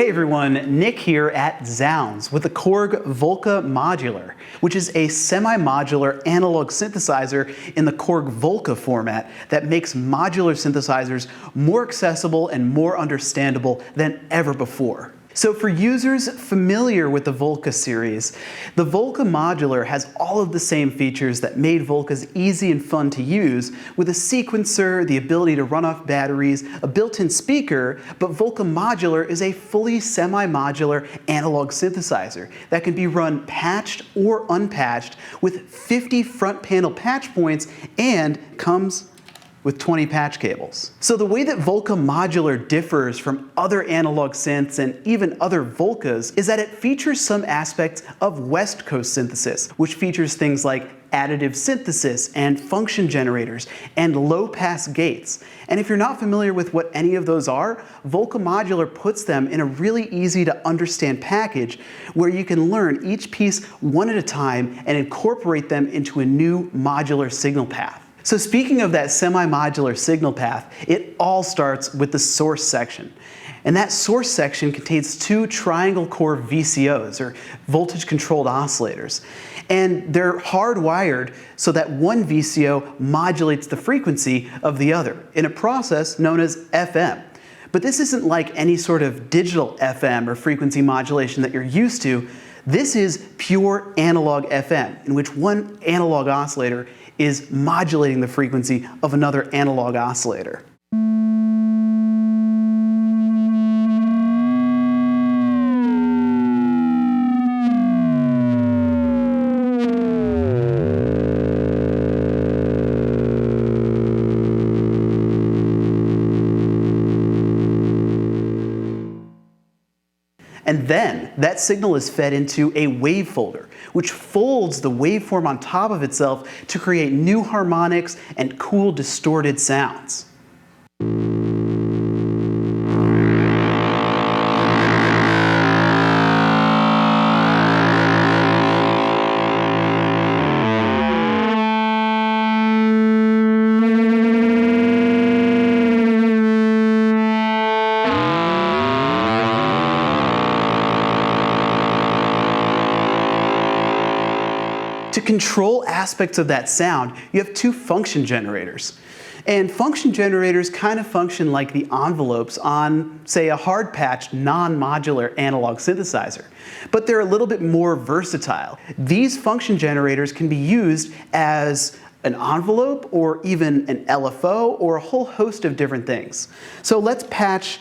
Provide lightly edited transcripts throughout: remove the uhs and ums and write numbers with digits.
Hey everyone, Nick here at zZounds with the Korg Volca Modular, which is a semi-modular analog synthesizer in the Korg Volca format that makes modular synthesizers more accessible and more understandable than ever before. So for users familiar with the Volca series, the Volca Modular has all of the same features that made Volcas easy and fun to use, with a sequencer, the ability to run off batteries, a built-in speaker, but Volca Modular is a fully semi-modular analog synthesizer that can be run patched or unpatched with 50 front panel patch points and comes with 20 patch cables. So the way that Volca Modular differs from other analog synths and even other Volcas is that it features some aspects of West Coast synthesis, which features things like additive synthesis and function generators and low-pass gates. And if you're not familiar with what any of those are, Volca Modular puts them in a really easy to understand package where you can learn each piece one at a time and incorporate them into a new modular signal path. So speaking of that semi-modular signal path, it all starts with the source section. And that source section contains two triangle core VCOs, or voltage controlled oscillators. And they're hardwired so that one VCO modulates the frequency of the other in a process known as FM. But this isn't like any sort of digital FM or frequency modulation that you're used to. This is pure analog FM, in which one analog oscillator is modulating the frequency of another analog oscillator. And then that signal is fed into a wave folder, which folds the waveform on top of itself to create new harmonics and cool distorted sounds. To control aspects of that sound, you have two function generators. And function generators kind of function like the envelopes on, say, a hard-patched, non-modular analog synthesizer. But they're a little bit more versatile. These function generators can be used as an envelope or even an LFO or a whole host of different things. So let's patch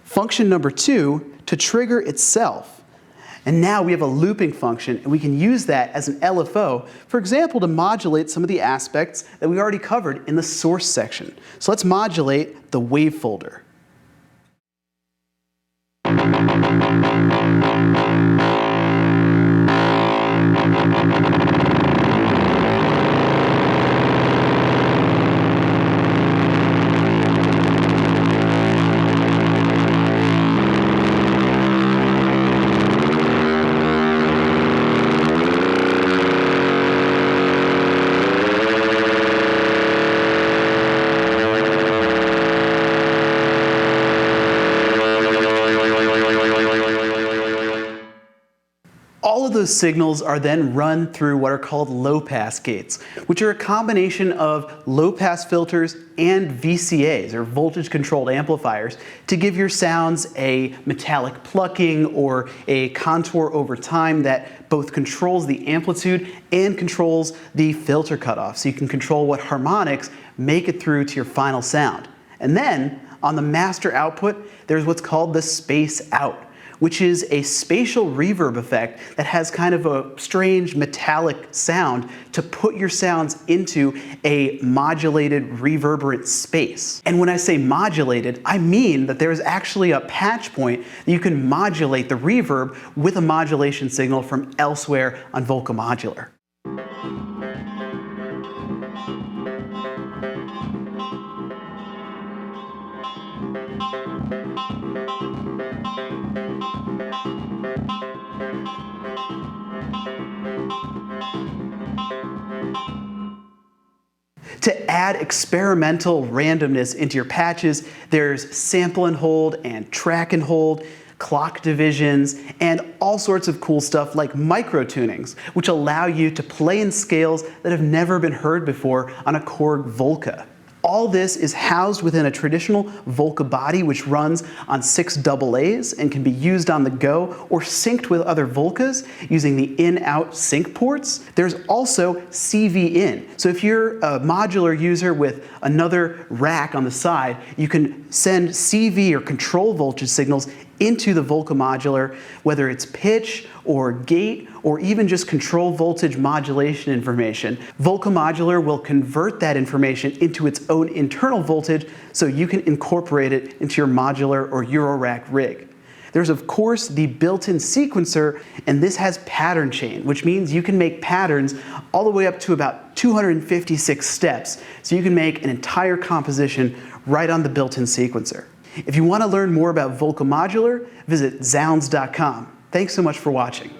function number 2 to trigger itself. And now we have a looping function, and we can use that as an LFO, for example, to modulate some of the aspects that we already covered in the source section. So let's modulate the wave folder. All of those signals are then run through what are called low-pass gates, which are a combination of low-pass filters and VCAs, or voltage-controlled amplifiers, to give your sounds a metallic plucking or a contour over time that both controls the amplitude and controls the filter cutoff, so you can control what harmonics make it through to your final sound. And then, on the master output, there's what's called the space out, which is a spatial reverb effect that has kind of a strange metallic sound to put your sounds into a modulated reverberant space. And when I say modulated, I mean that there is actually a patch point that you can modulate the reverb with a modulation signal from elsewhere on Volca Modular. To add experimental randomness into your patches, there's sample and hold and track and hold. clock divisions, and all sorts of cool stuff like micro tunings, which allow you to play in scales that have never been heard before on a Korg Volca. All this is housed within a traditional Volca body, which runs on 6 AA's and can be used on the go or synced with other Volcas using the in-out sync ports. There's also CV in. So if you're a modular user with another rack on the side, you can send CV or control voltage signals into the Volca Modular, whether it's pitch or gate or even just control voltage modulation information. Volca Modular will convert that information into its own internal voltage so you can incorporate it into your modular or Eurorack rig. There's of course the built-in sequencer, and this has pattern chain, which means you can make patterns all the way up to about 256 steps, so you can make an entire composition right on the built-in sequencer. If you want to learn more about Volca Modular, visit zZounds.com. Thanks so much for watching.